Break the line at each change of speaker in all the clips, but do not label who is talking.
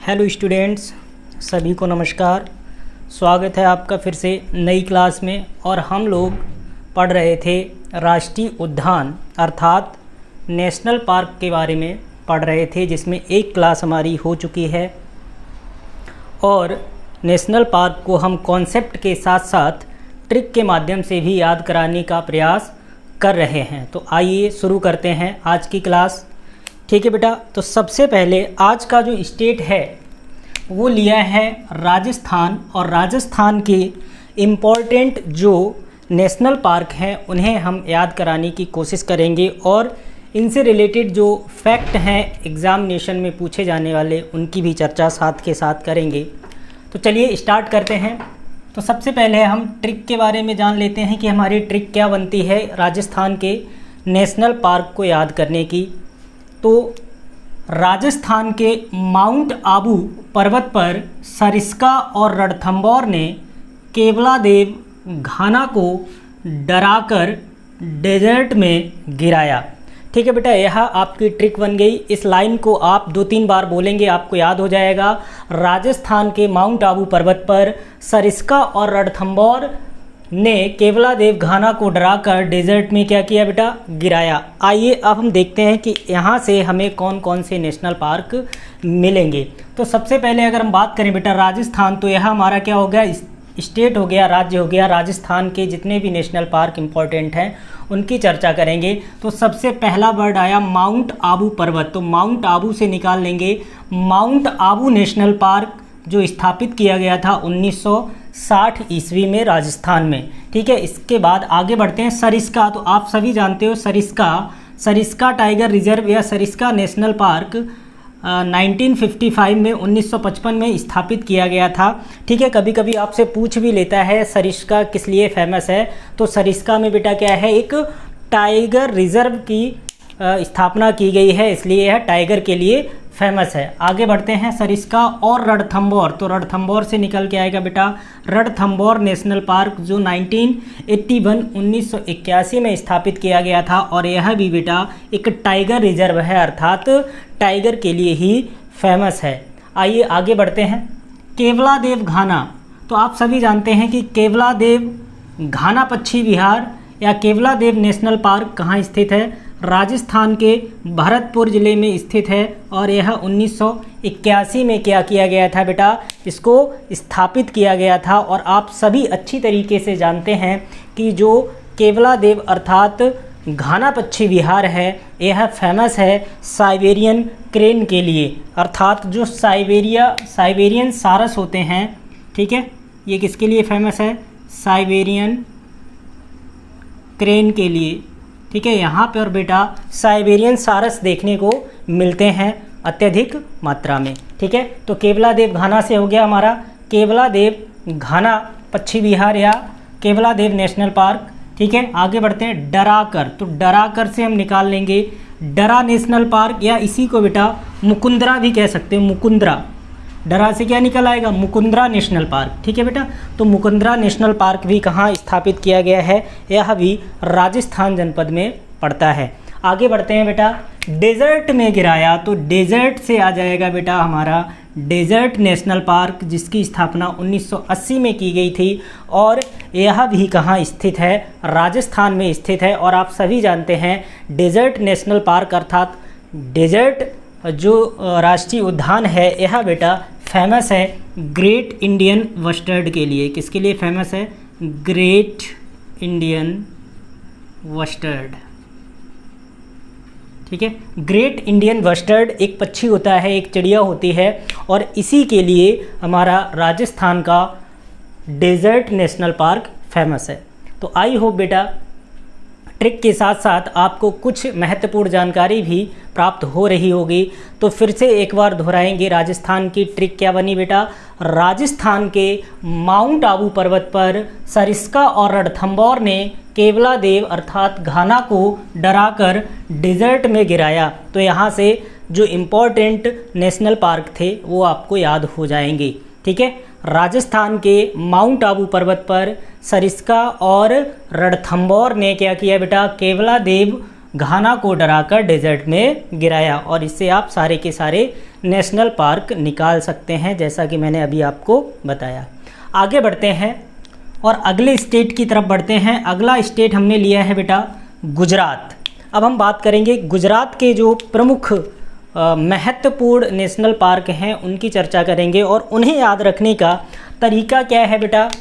Hello students, सभी को नमस्कार। स्वागत है आपका फिर से नई क्लास में। और हम लोग पढ़ रहे थे राष्ट्रीय उद्यान अर्थात नेशनल पार्क के बारे में पढ़ रहे थे, जिसमें एक क्लास हमारी हो चुकी है। और नेशनल पार्क को हम कॉन्सेप्ट के साथ साथ ट्रिक के माध्यम से भी याद कराने का प्रयास कर रहे हैं। तो आइए शुरू करते हैं आज की क्लास। ठीक है बेटा, तो सबसे पहले आज का जो स्टेट है वो लिया है राजस्थान, और राजस्थान के इम्पॉर्टेंट जो नेशनल पार्क हैं उन्हें हम याद कराने की कोशिश करेंगे, और इनसे रिलेटेड जो फैक्ट हैं एग्जामिनेशन में पूछे जाने वाले उनकी भी चर्चा साथ के साथ करेंगे। तो चलिए स्टार्ट करते हैं। तो सबसे पहले हम ट्रिक के बारे में जान लेते हैं कि हमारी ट्रिक क्या बनती है राजस्थान के नेशनल पार्क को याद करने की। तो राजस्थान के माउंट आबू पर्वत पर सरिस्का और रणथंभौर ने केवलादेव घाना को डराकर डेजर्ट में गिराया। ठीक है बेटा, यह आपकी ट्रिक बन गई। इस लाइन को आप 2-3 बार बोलेंगे, आपको याद हो जाएगा। राजस्थान के माउंट आबू पर्वत पर सरिस्का और रणथंभौर ने केवलादेव घाना को डराकर डेजर्ट में क्या किया बेटा? गिराया। आइए अब हम देखते हैं कि यहाँ से हमें कौन कौन से नेशनल पार्क मिलेंगे। तो सबसे पहले अगर हम बात करें बेटा राजस्थान, तो यह हमारा क्या हो गया? स्टेट हो गया, राज्य हो गया। राजस्थान के जितने भी नेशनल पार्क इंपॉर्टेंट हैं उनकी चर्चा करेंगे। तो सबसे पहला वर्ड आया माउंट आबू पर्वत। तो माउंट आबू से निकाल लेंगे माउंट आबू नेशनल पार्क, जो स्थापित किया गया था 1960 ईस्वी में राजस्थान में। ठीक है, इसके बाद आगे बढ़ते हैं। सरिस्का, तो आप सभी जानते हो सरिस्का टाइगर रिजर्व या सरिस्का नेशनल पार्क 1955 में 1955 में स्थापित किया गया था। ठीक है, कभी कभी आपसे पूछ भी लेता है सरिस्का किस लिए फेमस है। तो सरिस्का में बेटा क्या है? एक टाइगर रिजर्व की स्थापना की गई है, इसलिए यह टाइगर के लिए फेमस है। आगे बढ़ते हैं। सरिस्का और रणथंभौर, तो रणथंभौर से निकल के आएगा बेटा रणथंभौर नेशनल पार्क, जो 1981 में स्थापित किया गया था। और यह भी बेटा एक टाइगर रिजर्व है, अर्थात टाइगर के लिए ही फेमस है। आइए आगे बढ़ते हैं। केवलादेव घाना, तो आप सभी जानते हैं कि केवलादेव घाना पश्चिमी बिहार या केवलादेव नेशनल पार्क कहाँ स्थित है? राजस्थान के भरतपुर ज़िले में स्थित है। और यह 1981 में क्या किया गया था बेटा? इसको स्थापित किया गया था। और आप सभी अच्छी तरीके से जानते हैं कि जो केवलादेव अर्थात घाना पश्चिमी बिहार है, यह फेमस है साइबेरियन क्रेन के लिए, अर्थात जो साइबेरियन सारस होते हैं। ठीक है, ये किसके लिए फेमस है? साइबेरियन क्रेन के लिए। ठीक है, यहाँ पर बेटा साइबेरियन सारस देखने को मिलते हैं अत्यधिक मात्रा में। ठीक है, तो केवलादेव घाना से हो गया हमारा केवलादेव घाना पश्चिमी बिहार या केवलादेव नेशनल पार्क। ठीक है, आगे बढ़ते हैं। डराकर, तो डराकर से हम निकाल लेंगे डरा नेशनल पार्क, या इसी को बेटा मुकुंदरा भी कह सकते हैं। मुकुंदरा, डरा से क्या निकल आएगा? Mukundra national park. ठीक है बेटा, तो मुकुंदरा नेशनल पार्क भी कहाँ स्थापित किया गया है? यह भी राजस्थान जनपद में पड़ता है। आगे बढ़ते हैं बेटा। डेजर्ट में गिराया, तो डेजर्ट से आ जाएगा बेटा हमारा डेजर्ट नेशनल पार्क, जिसकी स्थापना 1980 में की गई थी। और यह भी कहाँ स्थित है? राजस्थान में स्थित है। और आप सभी जानते हैं डेजर्ट नेशनल पार्क अर्थात डेजर्ट जो राष्ट्रीय उद्यान है, यह बेटा फेमस है ग्रेट इंडियन मस्टर्ड के लिए। किसके लिए फेमस है? Great Indian mustard. ठीक है, ग्रेट इंडियन मस्टर्ड एक पक्षी होता है, एक चिड़िया होती है, और इसी के लिए हमारा राजस्थान का डेजर्ट नेशनल पार्क फेमस है। तो आई होप बेटा ट्रिक के साथ साथ आपको कुछ महत्वपूर्ण जानकारी भी प्राप्त हो रही होगी। तो फिर से एक बार दोहराएंगे, राजस्थान की ट्रिक क्या बनी बेटा? राजस्थान के माउंट आबू पर्वत पर सरिस्का और रणथंभौर ने केवलादेव अर्थात घाना को डराकर डेजर्ट में गिराया। तो यहाँ से जो इम्पोर्टेंट नेशनल पार्क थे वो आपको याद हो जाएंगे। ठीक है, राजस्थान के माउंट आबू पर्वत पर सरिस्का और रणथंभौर ने क्या किया बेटा? केवलादेव घाना को डराकर डेजर्ट में गिराया। और इससे आप सारे के सारे नेशनल पार्क निकाल सकते हैं, जैसा कि मैंने अभी आपको बताया। आगे बढ़ते हैं और अगले स्टेट की तरफ बढ़ते हैं। अगला स्टेट हमने लिया है बेटा गुजरात। अब हम बात करेंगे गुजरात के जो प्रमुख महत्वपूर्ण नेशनल पार्क हैं उनकी चर्चा करेंगे, और उन्हें याद रखने का तरीका क्या है बेटा,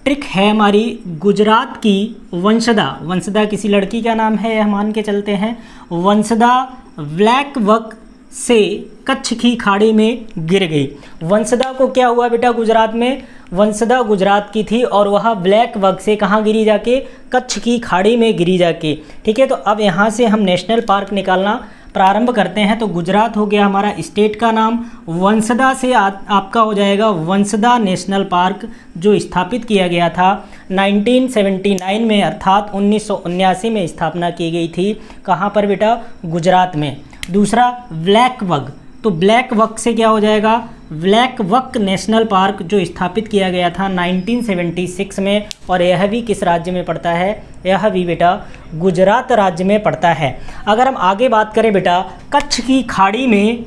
ट्रिक है हमारी गुजरात की वंशदा। वंशदा किसी लड़की का नाम है, यह मान के चलते हैं। वंशदा ब्लैक वक से कच्छ की खाड़ी में गिर गई। वंशदा को क्या हुआ बेटा गुजरात में, वंशदा गुजरात की थी और वह ब्लैक वक से कहाँ गिरी जाके, कच्छ की खाड़ी में गिरी जाके। ठीक है, तो अब यहाँ से हम नेशनल पार्क निकालना प्रारंभ करते हैं। तो गुजरात हो गया हमारा स्टेट का नाम, वंशदा से आपका हो जाएगा वंशदा नेशनल पार्क, जो स्थापित किया गया था 1979 में, अर्थात 1979 में स्थापना की गई थी। कहाँ पर बेटा, गुजरात में। दूसरा ब्लैक वक, तो ब्लैक वक से क्या हो जाएगा, ब्लैक वक नेशनल पार्क जो स्थापित किया गया था 1976 में, और यह भी किस राज्य में पड़ता है, यह भी बेटा गुजरात राज्य में पड़ता है। अगर हम आगे बात करें बेटा, कच्छ की खाड़ी में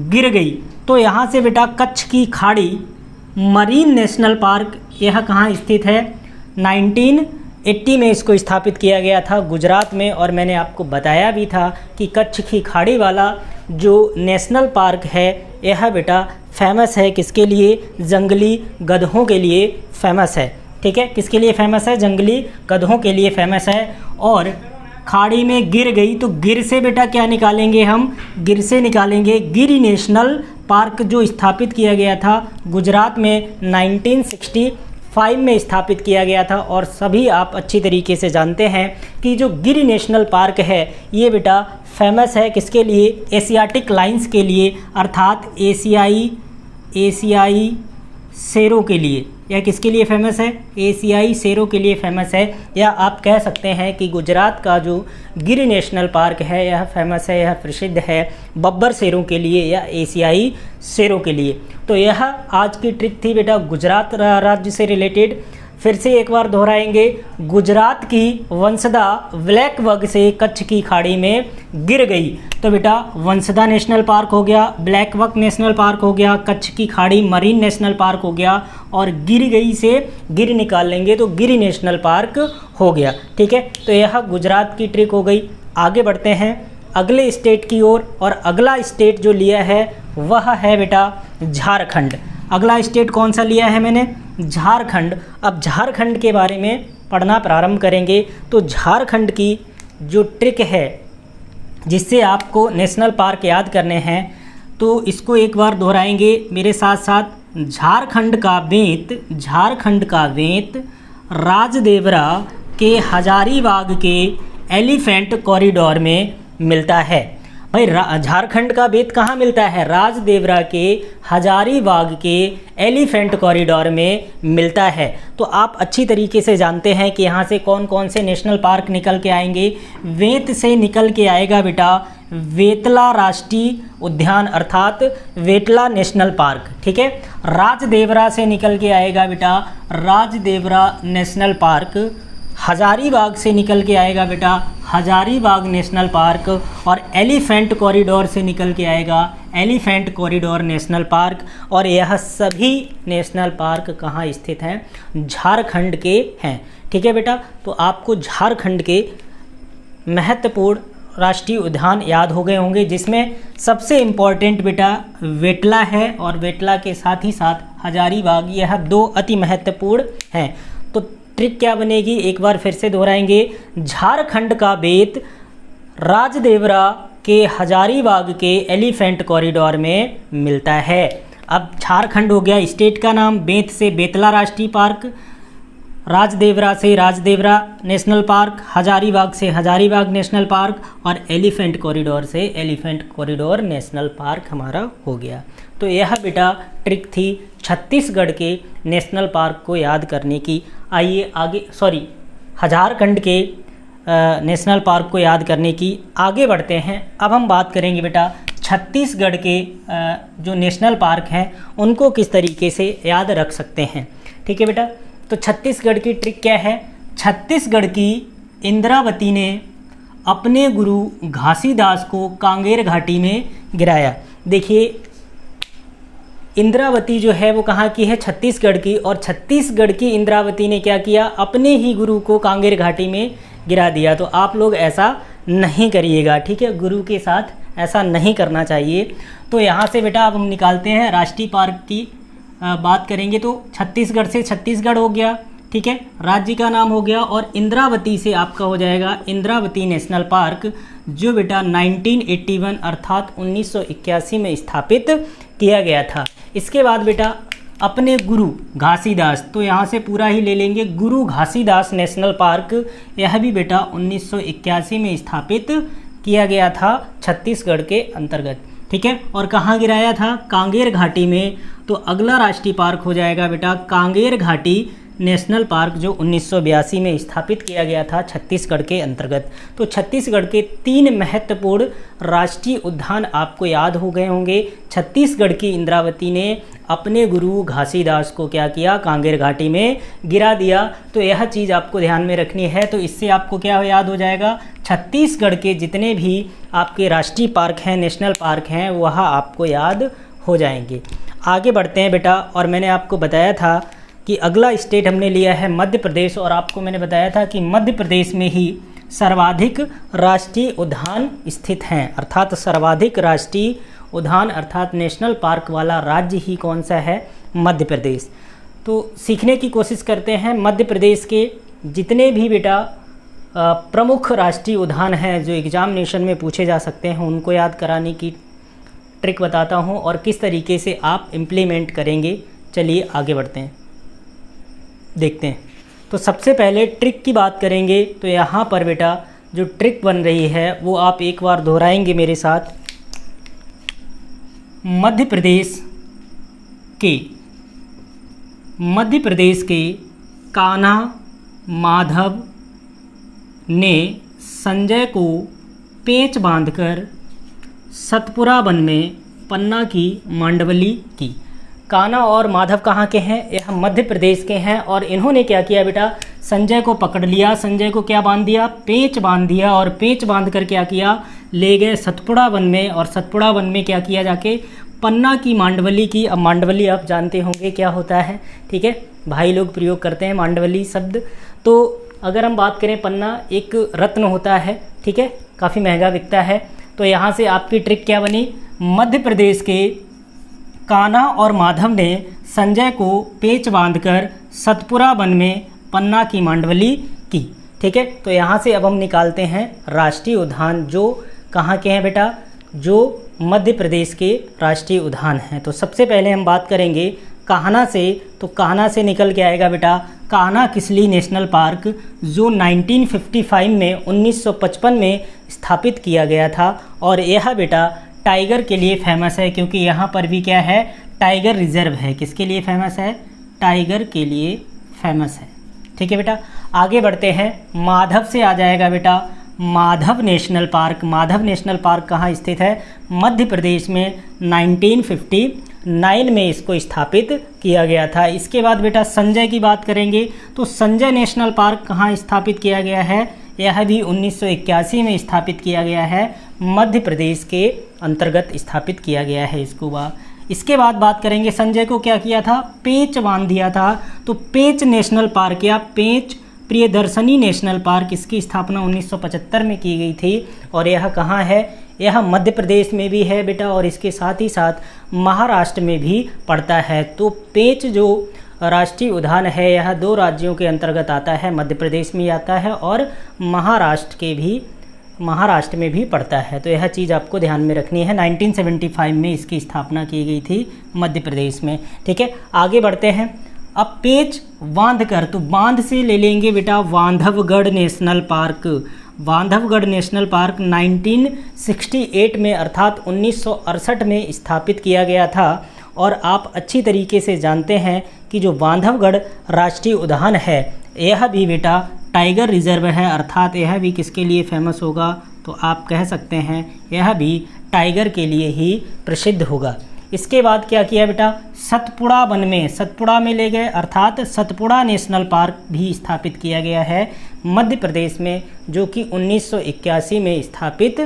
गिर गई, तो यहाँ से बेटा कच्छ की खाड़ी मरीन नेशनल पार्क, यह कहाँ स्थित है, 1980 में इसको स्थापित किया गया था गुजरात में। और मैंने आपको बताया भी था कि कच्छ की खाड़ी वाला जो नेशनल पार्क है यह बेटा फेमस है किसके लिए, जंगली गधों के लिए फेमस है। ठीक है, किसके लिए फेमस है, जंगली गधों के लिए फेमस है। और खाड़ी में गिर गई, तो गिर से बेटा क्या निकालेंगे हम, गिर से निकालेंगे गिर नेशनल पार्क जो स्थापित किया गया था गुजरात में 1965 में स्थापित किया गया था। और सभी आप अच्छी तरीके से जानते हैं कि जो गिर नेशनल पार्क है ये बेटा फेमस है किसके लिए, एशियाटिक लाइन्स के लिए, अर्थात एशियाई शेरों के लिए। यह किसके लिए फेमस है, एशियाई शेरों के लिए फेमस है। या आप कह सकते हैं कि गुजरात का जो गिर नेशनल पार्क है यह फेमस है, यह प्रसिद्ध है बब्बर शेरों के लिए या एशियाई शेरों के लिए। तो यह आज की ट्रिक थी बेटा गुजरात राज्य से रिलेटेड। फिर से एक बार दोहराएंगे, गुजरात की वंशदा ब्लैक वक से कच्छ की खाड़ी में गिर गई, तो बेटा वंशदा नेशनल पार्क हो गया, ब्लैक वक नेशनल पार्क हो गया, कच्छ की खाड़ी मरीन नेशनल पार्क हो गया, और गिर गई से गिर निकाल लेंगे तो गिर नेशनल पार्क हो गया। ठीक है, तो यह गुजरात की ट्रिक हो गई। आगे बढ़ते हैं अगले स्टेट की ओर, और अगला स्टेट जो लिया है वह है बेटा झारखंड। अगला स्टेट कौन सा लिया है मैंने, झारखंड। अब झारखंड के बारे में पढ़ना प्रारंभ करेंगे। तो झारखंड की जो ट्रिक है जिससे आपको नेशनल पार्क याद करने हैं, तो इसको एक बार दोहराएंगे मेरे साथ साथ। झारखंड का बेंत राजदेवरा के हजारीबाग के एलिफेंट कॉरिडोर में मिलता है। भाई झारखंड का बेंत कहाँ मिलता है, राजदेवरा के हजारीबाग के एलिफेंट कॉरिडोर में मिलता है। तो आप अच्छी तरीके से जानते हैं कि यहाँ से कौन कौन से नेशनल पार्क निकल के आएंगे। वेत से निकल के आएगा बेटा वेतला राष्ट्रीय उद्यान, अर्थात वेतला नेशनल पार्क। ठीक है, राजदेवरा से निकल के आएगा बेटा राजदेवरा नेशनल पार्क, हजारीबाग से निकल के आएगा बेटा हजारीबाग नेशनल पार्क, और एलिफेंट कॉरिडोर से निकल के आएगा एलिफेंट कॉरिडोर नेशनल पार्क। और यह सभी नेशनल पार्क कहाँ स्थित हैं, झारखंड के हैं। ठीक है बेटा, तो आपको झारखंड के महत्वपूर्ण राष्ट्रीय उद्यान याद हो गए होंगे, जिसमें सबसे इम्पॉर्टेंट बेटा वेटला है, और वेटला के साथ ही साथ हजारीबाग, यह दो अति महत्वपूर्ण हैं। तो ट्रिक क्या बनेगी, एक बार फिर से दोहराएंगे। झारखंड का बेंत राजदेवरा के हजारीबाग के एलिफेंट कॉरिडोर में मिलता है। अब झारखंड हो गया स्टेट का नाम, बेंत से बेतला राष्ट्रीय पार्क, राजदेवरा से राजदेवरा नेशनल पार्क, हजारीबाग से हजारीबाग नेशनल पार्क, और एलिफेंट कॉरिडोर से एलिफेंट कॉरिडोर नेशनल पार्क हमारा हो गया। तो यह बेटा ट्रिक थी छत्तीसगढ़ के नेशनल पार्क को याद करने की। आइए आगे, झारखंड के नेशनल पार्क को याद करने की। आगे बढ़ते हैं। अब हम बात करेंगे बेटा छत्तीसगढ़ के जो नेशनल पार्क हैं उनको किस तरीके से याद रख सकते हैं। ठीक है बेटा, तो छत्तीसगढ़ की ट्रिक क्या है, छत्तीसगढ़ की इंद्रावती ने अपने गुरु घासीदास को कांगेर घाटी में गिराया। देखिए इंद्रावती जो है वो कहाँ की है, छत्तीसगढ़ की, और छत्तीसगढ़ की इंद्रावती ने क्या किया, अपने ही गुरु को कांगेर घाटी में गिरा दिया। तो आप लोग ऐसा नहीं करिएगा, ठीक है, गुरु के साथ ऐसा नहीं करना चाहिए। तो यहाँ से बेटा अब हम निकालते हैं राष्ट्रीय पार्क की बात करेंगे तो छत्तीसगढ़ से छत्तीसगढ़ हो गया, ठीक है, राज्य का नाम हो गया, और इंद्रावती से आपका हो जाएगा इंद्रावती नेशनल पार्क, जो बेटा 1981 अर्थात 1981 में स्थापित किया गया था। इसके बाद बेटा अपने गुरु घासीदास, तो यहाँ से पूरा ही ले लेंगे, गुरु घासीदास नेशनल पार्क, यह भी बेटा 1981 में स्थापित किया गया था छत्तीसगढ़ के अंतर्गत, ठीक है, और कहाँ गिराया था, कांगेर घाटी में। तो अगला राष्ट्रीय पार्क हो जाएगा बेटा कांगेर घाटी नेशनल पार्क, जो 1982 में स्थापित किया गया था छत्तीसगढ़ के अंतर्गत। तो छत्तीसगढ़ के 3 महत्वपूर्ण राष्ट्रीय उद्यान आपको याद हो गए होंगे। छत्तीसगढ़ की इंद्रावती ने अपने गुरु घासीदास को क्या किया, कांगेर घाटी में गिरा दिया। तो यह चीज़ आपको ध्यान में रखनी है। तो इससे आपको क्या याद हो जाएगा, छत्तीसगढ़ के जितने भी आपके राष्ट्रीय पार्क हैं, नेशनल पार्क हैं, वह आपको याद हो जाएंगे। आगे बढ़ते हैं बेटा, और मैंने आपको बताया था कि अगला स्टेट हमने लिया है मध्य प्रदेश, और आपको मैंने बताया था कि मध्य प्रदेश में ही सर्वाधिक राष्ट्रीय उद्यान स्थित हैं, अर्थात सर्वाधिक राष्ट्रीय उद्यान अर्थात नेशनल पार्क वाला राज्य ही कौन सा है, मध्य प्रदेश। तो सीखने की कोशिश करते हैं मध्य प्रदेश के जितने भी बेटा प्रमुख राष्ट्रीय उद्यान हैं जो एग्जामिनेशन में पूछे जा सकते हैं, उनको याद कराने की ट्रिक बताता हूँ और किस तरीके से आप इम्प्लीमेंट करेंगे। चलिए आगे बढ़ते हैं, देखते हैं। तो सबसे पहले ट्रिक की बात करेंगे। तो यहाँ पर बेटा जो ट्रिक बन रही है वो आप एक बार दोहराएंगे मेरे साथ। मध्य प्रदेश के कान्हा माधव ने संजय को पेंच बांधकर सतपुरा वन में पन्ना की मांडवली की। कान्हा और माधव कहाँ के हैं, यह मध्य प्रदेश के हैं, और इन्होंने क्या किया बेटा, संजय को पकड़ लिया, संजय को क्या बांध दिया, पेंच बांध दिया, और पेंच बांध कर क्या किया, ले गए सतपुड़ा वन में, और सतपुड़ा वन में क्या किया, जाके पन्ना की मांडवली की। अब मांडवली आप जानते होंगे क्या होता है, ठीक है, भाई लोग प्रयोग करते हैं मांडवली शब्द। तो अगर हम बात करें, पन्ना एक रत्न होता है, ठीक है, काफ़ी महंगा बिकता है। तो यहाँ से आपकी ट्रिक क्या बनी, मध्य प्रदेश के कान्हा और माधव ने संजय को पेंच बांधकर सतपुरा वन में पन्ना की मांडवली की, ठीक है। तो यहाँ से अब हम निकालते हैं राष्ट्रीय उद्यान जो कहाँ के हैं बेटा, जो मध्य प्रदेश के राष्ट्रीय उद्यान हैं। तो सबसे पहले हम बात करेंगे कान्हा से। तो कान्हा से निकल के आएगा बेटा कान्हा किसली नेशनल पार्क, जो 1955 में 1955 में स्थापित किया गया था, और यह बेटा टाइगर के लिए फेमस है, क्योंकि यहाँ पर भी क्या है, टाइगर रिजर्व है। किसके लिए फेमस है, टाइगर के लिए फेमस है, ठीक है बेटा। आगे बढ़ते हैं, माधव से आ जाएगा बेटा Madhav national park. Madhav national park कहाँ स्थित है, मध्य प्रदेश में 1959 में इसको स्थापित किया गया था। इसके बाद बेटा संजय की बात करेंगे, तो संजय नेशनल पार्क कहाँ स्थापित किया गया है, यह भी 1981 में स्थापित किया गया है, मध्य प्रदेश के अंतर्गत स्थापित किया गया है इसको। इसके बाद बात करेंगे संजय को क्या किया था, पेंच बांध दिया था। तो पेंच नेशनल पार्क या पेंच प्रियदर्शनी नेशनल पार्क, इसकी स्थापना 1975 में की गई थी, और यह कहाँ है, यह मध्य प्रदेश में भी है बेटा, और इसके साथ ही साथ महाराष्ट्र में भी पड़ता है। तो पेंच जो राष्ट्रीय उद्यान है यह 2 राज्यों के अंतर्गत आता है, मध्य प्रदेश में आता है और महाराष्ट्र में भी पड़ता है। तो यह चीज़ आपको ध्यान में रखनी है। 1975 में इसकी स्थापना की गई थी मध्य प्रदेश में, ठीक है। आगे बढ़ते हैं, अब पेंच बांध कर, तो बांध से ले लेंगे बेटा Bandhavgarh national park. Bandhavgarh national park 1968 में अर्थात 1968 में स्थापित किया गया था, और आप अच्छी तरीके से जानते हैं कि जो बांधवगढ़ राष्ट्रीय उद्यान है यह भी बेटा टाइगर रिजर्व है, अर्थात यह भी किसके लिए फेमस होगा, तो आप कह सकते हैं यह भी टाइगर के लिए ही प्रसिद्ध होगा। इसके बाद क्या किया बेटा, सतपुड़ा वन में, सतपुड़ा में ले गए, अर्थात सतपुड़ा नेशनल पार्क भी स्थापित किया गया है मध्य प्रदेश में, जो कि 1981 में स्थापित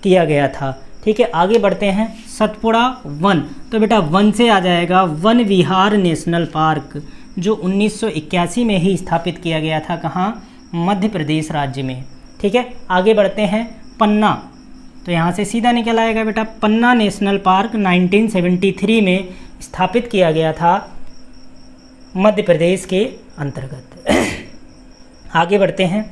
किया गया था, ठीक ठीक है, आगे बढ़ते हैं। सतपुड़ा वन, तो बेटा वन से आ जाएगा वन विहार नेशनल पार्क, जो 1981 में ही स्थापित किया गया था। कहाँ? मध्य प्रदेश राज्य में। ठीक है, आगे बढ़ते हैं। पन्ना, तो यहाँ से सीधा निकल आएगा बेटा, पन्ना नेशनल पार्क 1973 में स्थापित किया गया था मध्य प्रदेश के अंतर्गत। आगे बढ़ते हैं।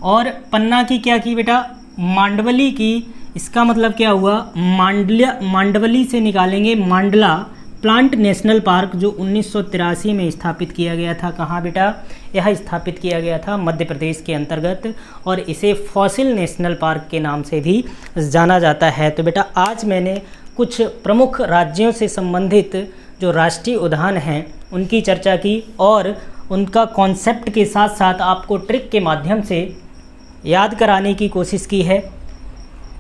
और पन्ना की क्या की बेटा? मांडवली की। इसका मतलब क्या हुआ? मांडवली से निकालेंगे मांडला प्लांट नेशनल पार्क, जो 1983 में स्थापित किया गया था। कहाँ बेटा? यह स्थापित किया गया था मध्य प्रदेश के अंतर्गत, और इसे फॉसिल नेशनल पार्क के नाम से भी जाना जाता है। तो बेटा आज मैंने कुछ प्रमुख राज्यों से संबंधित जो राष्ट्रीय उद्यान हैं उनकी चर्चा की, और उनका कॉन्सेप्ट के साथ साथ आपको ट्रिक के माध्यम से याद कराने की कोशिश की है।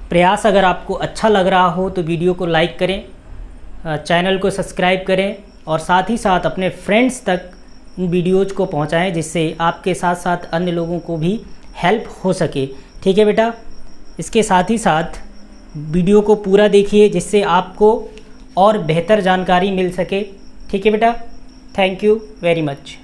प्रयास अगर आपको अच्छा लग रहा हो तो वीडियो को लाइक करें, चैनल को सब्सक्राइब करें, और साथ ही साथ अपने फ्रेंड्स तक इन वीडियोज़ को पहुंचाएं, जिससे आपके साथ साथ अन्य लोगों को भी हेल्प हो सके। ठीक है बेटा, इसके साथ ही साथ वीडियो को पूरा देखिए, जिससे आपको और बेहतर जानकारी मिल सके। ठीक है बेटा, थैंक यू वेरी मच।